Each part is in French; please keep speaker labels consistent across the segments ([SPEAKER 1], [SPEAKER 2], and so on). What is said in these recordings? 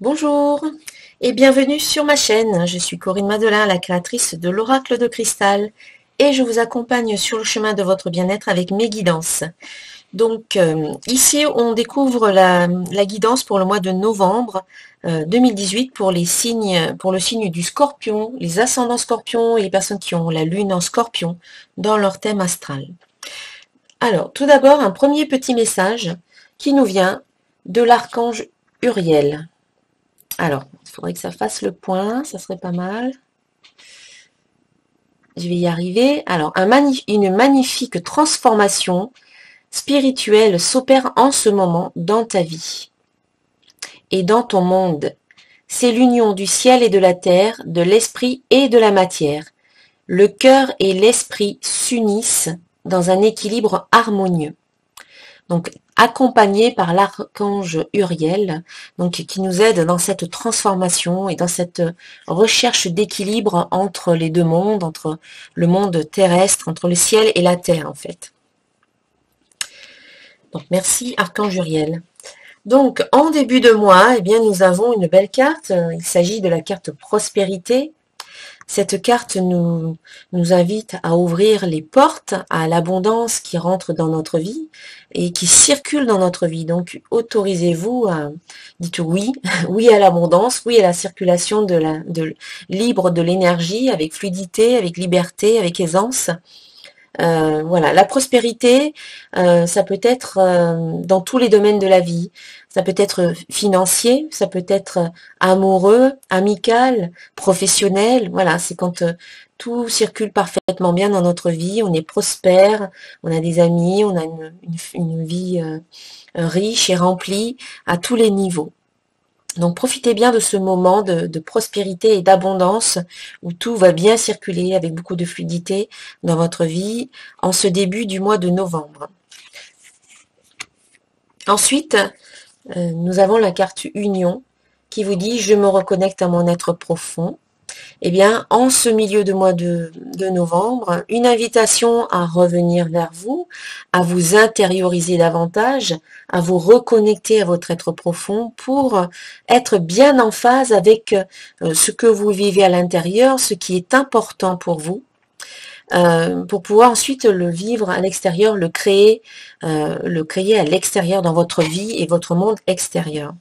[SPEAKER 1] Bonjour et bienvenue sur ma chaîne. Je suis Corinne Madelin, la créatrice de l'Oracle de Cristal et je vous accompagne sur le chemin de votre bien-être avec mes guidances. Donc ici on découvre la guidance pour le mois de novembre 2018 pour les signes, pour le signe du Scorpion, les ascendants Scorpions et les personnes qui ont la lune en Scorpion dans leur thème astral. Alors tout d'abord un premier petit message qui nous vient de l'archange Uriel. Alors, il faudrait que ça fasse le point, ça serait pas mal. Je vais y arriver. Alors, une magnifique transformation spirituelle s'opère en ce moment dans ta vie et dans ton monde. C'est l'union du ciel et de la terre, de l'esprit et de la matière. Le cœur et l'esprit s'unissent dans un équilibre harmonieux. Donc, accompagné par l'archange Uriel, donc qui nous aide dans cette transformation et dans cette recherche d'équilibre entre les deux mondes, entre le monde terrestre, entre le ciel et la terre en fait. Donc merci archange Uriel. Donc en début de mois, eh bien nous avons une belle carte. Il s'agit de la carte prospérité. Cette carte nous invite à ouvrir les portes à l'abondance qui rentre dans notre vie et qui circule dans notre vie. Donc, autorisez-vous à dites oui, oui à l'abondance, oui à la circulation libre de l'énergie avec fluidité, avec liberté, avec aisance. Voilà, la prospérité, ça peut être dans tous les domaines de la vie. Ça peut être financier, ça peut être amoureux, amical, professionnel. Voilà, c'est quand tout circule parfaitement bien dans notre vie, on est prospère, on a des amis, on a une vie riche et remplie à tous les niveaux. Donc profitez bien de ce moment de prospérité et d'abondance où tout va bien circuler avec beaucoup de fluidité dans votre vie en ce début du mois de novembre. Ensuite, nous avons la carte Union qui vous dit « Je me reconnecte à mon être profond ». Eh bien, en ce milieu de mois de novembre, une invitation à revenir vers vous, à vous intérioriser davantage, à vous reconnecter à votre être profond pour être bien en phase avec ce que vous vivez à l'intérieur, ce qui est important pour vous, pour pouvoir ensuite le vivre à l'extérieur, le créer à l'extérieur dans votre vie et votre monde extérieur.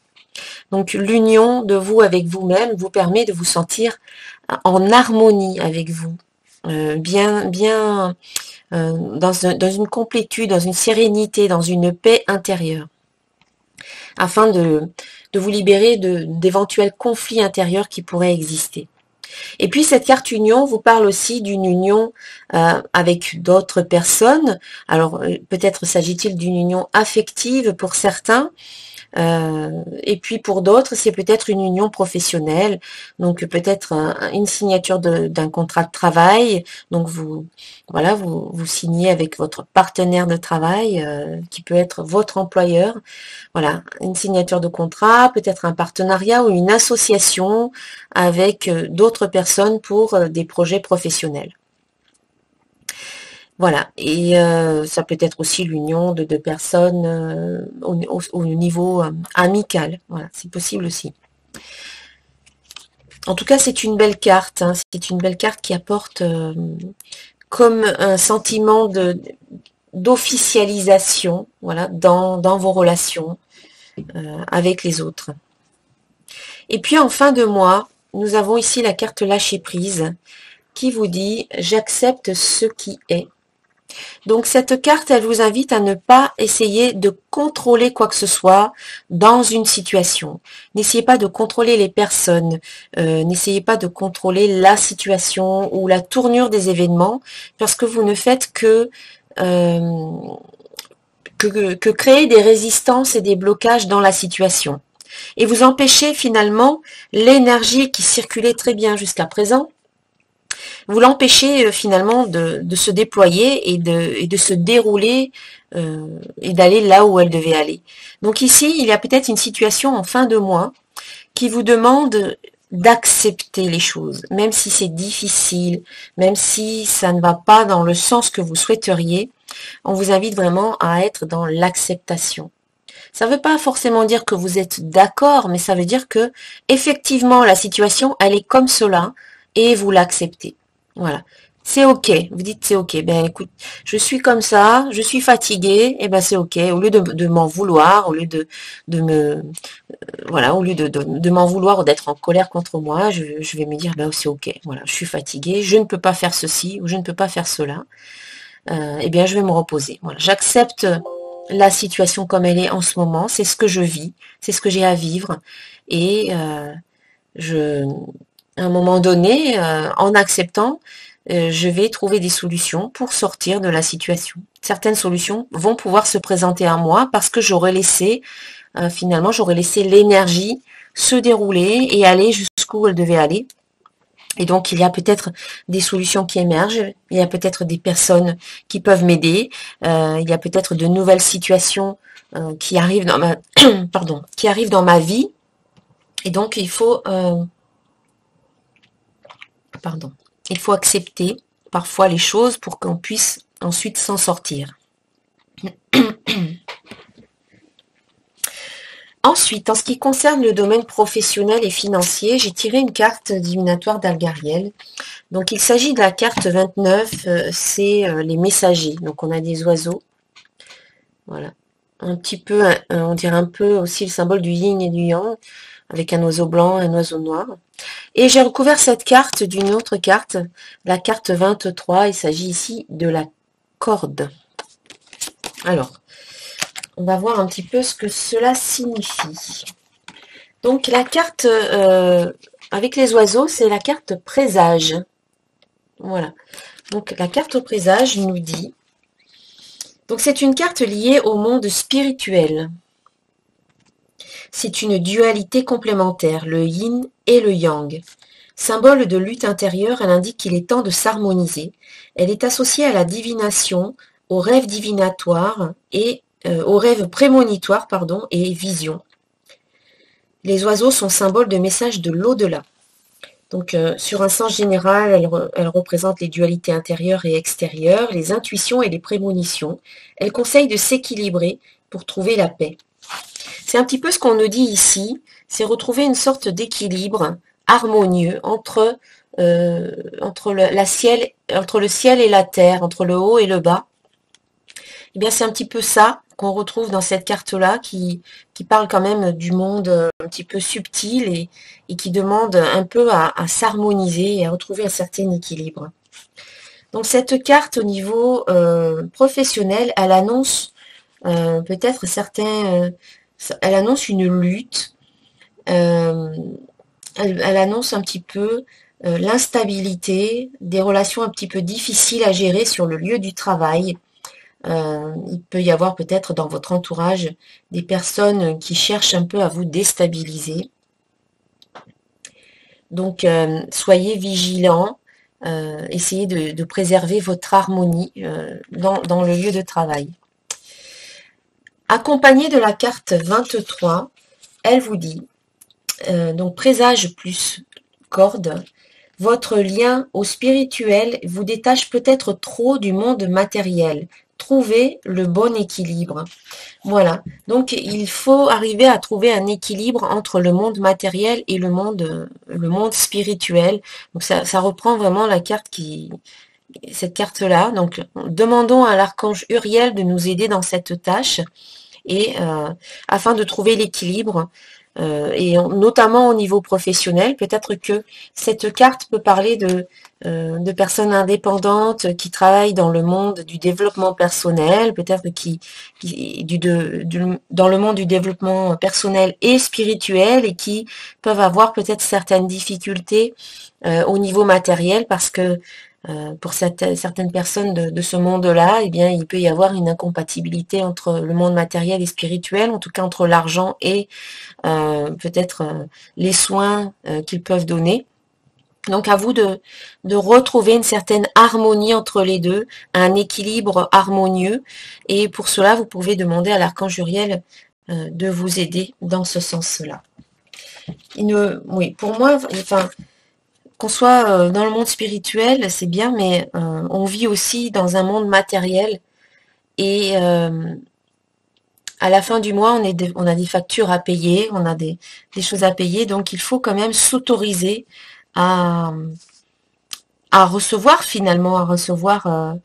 [SPEAKER 1] Donc l'union de vous avec vous-même vous permet de vous sentir en harmonie avec vous, dans une complétude, dans une sérénité, dans une paix intérieure, afin de vous libérer d'éventuels conflits intérieurs qui pourraient exister. Et puis cette carte union vous parle aussi d'une union avec d'autres personnes. Alors peut-être s'agit-il d'une union affective pour certains, et puis pour d'autres, c'est peut-être une union professionnelle, donc peut-être une signature d'un contrat de travail. Donc vous signez avec votre partenaire de travail, qui peut être votre employeur. Voilà, une signature de contrat, peut-être un partenariat ou une association avec d'autres personnes pour des projets professionnels. Voilà, et ça peut être aussi l'union de deux personnes au niveau amical. Voilà, c'est possible aussi. En tout cas, c'est une belle carte. Hein, c'est une belle carte qui apporte comme un sentiment d'officialisation, voilà, dans vos relations avec les autres. Et puis en fin de mois, nous avons ici la carte lâcher prise qui vous dit « J'accepte ce qui est ». Donc cette carte, elle vous invite à ne pas essayer de contrôler quoi que ce soit dans une situation. N'essayez pas de contrôler les personnes, n'essayez pas de contrôler la situation ou la tournure des événements, parce que vous ne faites que créer des résistances et des blocages dans la situation. Et vous empêchez finalement l'énergie qui circulait très bien jusqu'à présent, vous l'empêchez finalement de se déployer et de se dérouler et d'aller là où elle devait aller. Donc ici, il y a peut-être une situation en fin de mois qui vous demande d'accepter les choses, même si c'est difficile, même si ça ne va pas dans le sens que vous souhaiteriez. On vous invite vraiment à être dans l'acceptation. Ça ne veut pas forcément dire que vous êtes d'accord, mais ça veut dire que effectivement la situation, elle est comme cela et vous l'acceptez. Voilà. C'est ok. Vous dites c'est ok. Ben écoute, je suis comme ça, je suis fatiguée, et ben c'est ok. Au lieu de m'en vouloir, au lieu de me voilà, au lieu de m'en vouloir ou d'être en colère contre moi, je vais me dire ben c'est ok. Voilà, je suis fatiguée, je ne peux pas faire ceci ou je ne peux pas faire cela. Eh bien je vais me reposer. Voilà, j'accepte la situation comme elle est en ce moment, c'est ce que je vis, c'est ce que j'ai à vivre, et je, à un moment donné, en acceptant, je vais trouver des solutions pour sortir de la situation. Certaines solutions vont pouvoir se présenter à moi parce que j'aurais laissé, finalement, j'aurais laissé l'énergie se dérouler et aller jusqu'où elle devait aller. Et donc, il y a peut-être des solutions qui émergent, il y a peut-être des personnes qui peuvent m'aider, il y a peut-être de nouvelles situations qui arrivent dans ma, pardon, qui arrivent dans ma vie. Et donc, pardon, il faut accepter parfois les choses pour qu'on puisse ensuite s'en sortir. Ensuite, en ce qui concerne le domaine professionnel et financier, j'ai tiré une carte divinatoire d'Algariel. Donc, il s'agit de la carte 29, c'est les messagers. Donc, on a des oiseaux. Voilà. Un petit peu, on dirait un peu aussi le symbole du yin et du yang, avec un oiseau blanc, un oiseau noir. Et j'ai recouvert cette carte d'une autre carte, la carte 23. Il s'agit ici de la corde. Alors, on va voir un petit peu ce que cela signifie. Donc la carte avec les oiseaux, c'est la carte présage. Voilà. Donc la carte au présage nous dit, donc c'est une carte liée au monde spirituel. C'est une dualité complémentaire, le yin et le yang. Symbole de lutte intérieure, elle indique qu'il est temps de s'harmoniser. Elle est associée à la divination, aux rêves divinatoires et aux rêves prémonitoires, pardon, et visions. Les oiseaux sont symboles de messages de l'au-delà. Donc, sur un sens général, elle représente les dualités intérieures et extérieures, les intuitions et les prémonitions. Elle conseille de s'équilibrer pour trouver la paix. C'est un petit peu ce qu'on nous dit ici, c'est retrouver une sorte d'équilibre harmonieux entre le ciel et la terre, entre le haut et le bas. Eh bien, c'est un petit peu ça qu'on retrouve dans cette carte-là, qui parle quand même du monde un petit peu subtil et qui demande un peu à s'harmoniser et à retrouver un certain équilibre. Donc, cette carte, au niveau professionnel, elle annonce peut-être elle annonce une lutte, elle annonce un petit peu l'instabilité, des relations un petit peu difficiles à gérer sur le lieu du travail. Il peut y avoir peut-être dans votre entourage des personnes qui cherchent un peu à vous déstabiliser. Donc, soyez vigilants, essayez de préserver votre harmonie dans le lieu de travail. Accompagnée de la carte 23, elle vous dit, donc présage plus corde, votre lien au spirituel vous détache peut-être trop du monde matériel. Trouvez le bon équilibre. Voilà. Donc, il faut arriver à trouver un équilibre entre le monde matériel et le monde spirituel. Donc, ça reprend vraiment la carte cette carte-là. Donc, demandons à l'archange Uriel de nous aider dans cette tâche et afin de trouver l'équilibre. Et notamment au niveau professionnel, peut-être que cette carte peut parler de personnes indépendantes qui travaillent dans le monde du développement personnel, peut-être dans le monde du développement personnel et spirituel et qui peuvent avoir peut-être certaines difficultés au niveau matériel parce que pour certaines personnes de ce monde-là, eh bien, il peut y avoir une incompatibilité entre le monde matériel et spirituel, en tout cas entre l'argent et peut-être les soins qu'ils peuvent donner. Donc à vous de retrouver une certaine harmonie entre les deux, un équilibre harmonieux. Et pour cela, vous pouvez demander à l'archange Uriel de vous aider dans ce sens-là. Oui, pour moi, enfin, qu'on soit dans le monde spirituel, c'est bien, mais on vit aussi dans un monde matériel. Et à la fin du mois, on a des factures à payer, on a des choses à payer, donc il faut quand même s'autoriser à, à recevoir finalement, à recevoir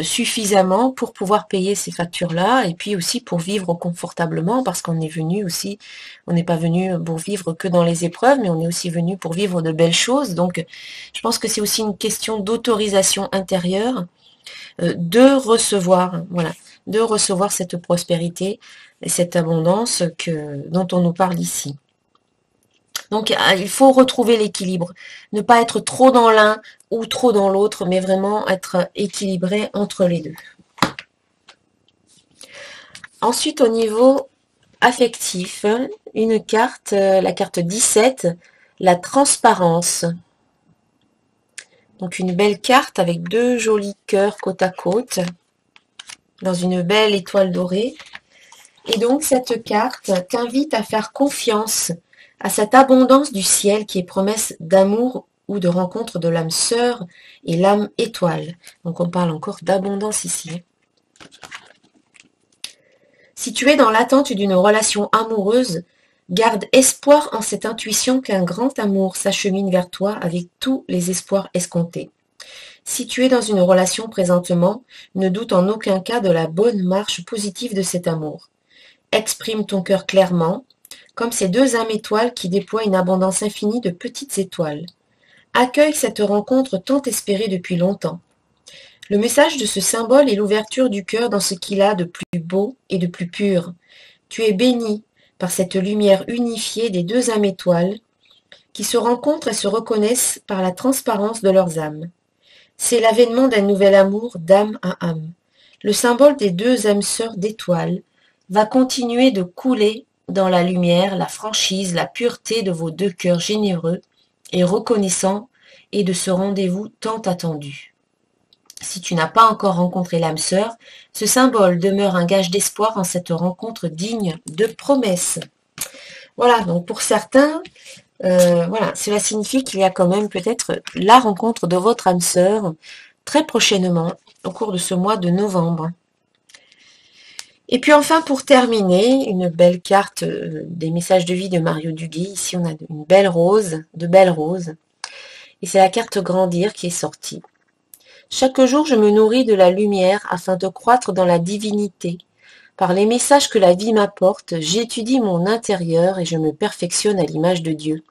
[SPEAKER 1] suffisamment pour pouvoir payer ces factures-là, et puis aussi pour vivre confortablement, parce qu'on est venu aussi, on n'est pas venu pour vivre que dans les épreuves, mais on est aussi venu pour vivre de belles choses. Donc je pense que c'est aussi une question d'autorisation intérieure, de recevoir, voilà, de recevoir cette prospérité et cette abondance dont on nous parle ici. Donc il faut retrouver l'équilibre, ne pas être trop dans l'un ou trop dans l'autre, mais vraiment être équilibré entre les deux. Ensuite, au niveau affectif, une carte, la carte 17, la transparence. Donc une belle carte avec deux jolis cœurs côte à côte, dans une belle étoile dorée. Et donc cette carte t'invite à faire confiance à cette abondance du ciel qui est promesse d'amour ou de rencontre de l'âme sœur et l'âme étoile. Donc on parle encore d'abondance ici. Si tu es dans l'attente d'une relation amoureuse, garde espoir en cette intuition qu'un grand amour s'achemine vers toi avec tous les espoirs escomptés. Si tu es dans une relation présentement, ne doute en aucun cas de la bonne marche positive de cet amour. Exprime ton cœur clairement, comme ces deux âmes étoiles qui déploient une abondance infinie de petites étoiles. Accueille cette rencontre tant espérée depuis longtemps. Le message de ce symbole est l'ouverture du cœur dans ce qu'il a de plus beau et de plus pur. Tu es béni par cette lumière unifiée des deux âmes étoiles qui se rencontrent et se reconnaissent par la transparence de leurs âmes. C'est l'avènement d'un nouvel amour d'âme à âme. Le symbole des deux âmes sœurs d'étoiles va continuer de couler dans la lumière, la franchise, la pureté de vos deux cœurs généreux et reconnaissants et de ce rendez-vous tant attendu. Si tu n'as pas encore rencontré l'âme sœur, ce symbole demeure un gage d'espoir en cette rencontre digne de promesses. Voilà, donc pour certains, voilà, cela signifie qu'il y a quand même peut-être la rencontre de votre âme sœur très prochainement, au cours de ce mois de novembre. Et puis enfin, pour terminer, une belle carte des messages de vie de Mario Duguay. Ici, on a une belle rose, de belles roses. Et c'est la carte Grandir qui est sortie. Chaque jour, je me nourris de la lumière afin de croître dans la divinité. Par les messages que la vie m'apporte, j'étudie mon intérieur et je me perfectionne à l'image de Dieu.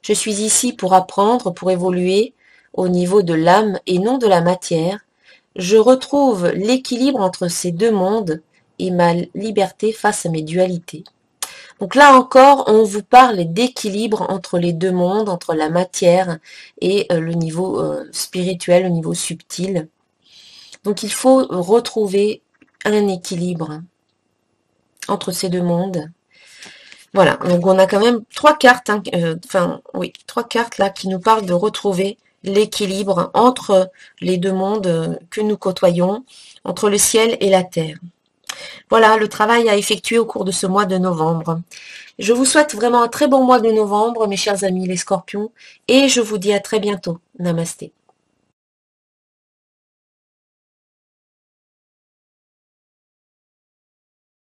[SPEAKER 1] Je suis ici pour apprendre, pour évoluer au niveau de l'âme et non de la matière. Je retrouve l'équilibre entre ces deux mondes et ma liberté face à mes dualités. Donc là encore, on vous parle d'équilibre entre les deux mondes, entre la matière et le niveau spirituel, le niveau subtil. Donc il faut retrouver un équilibre entre ces deux mondes. Voilà, donc on a quand même trois cartes, trois cartes là qui nous parlent de retrouver l'équilibre entre les deux mondes que nous côtoyons, entre le ciel et la terre. Voilà le travail à effectuer au cours de ce mois de novembre. Je vous souhaite vraiment un très bon mois de novembre, mes chers amis les scorpions, et je vous dis à très bientôt. Namasté.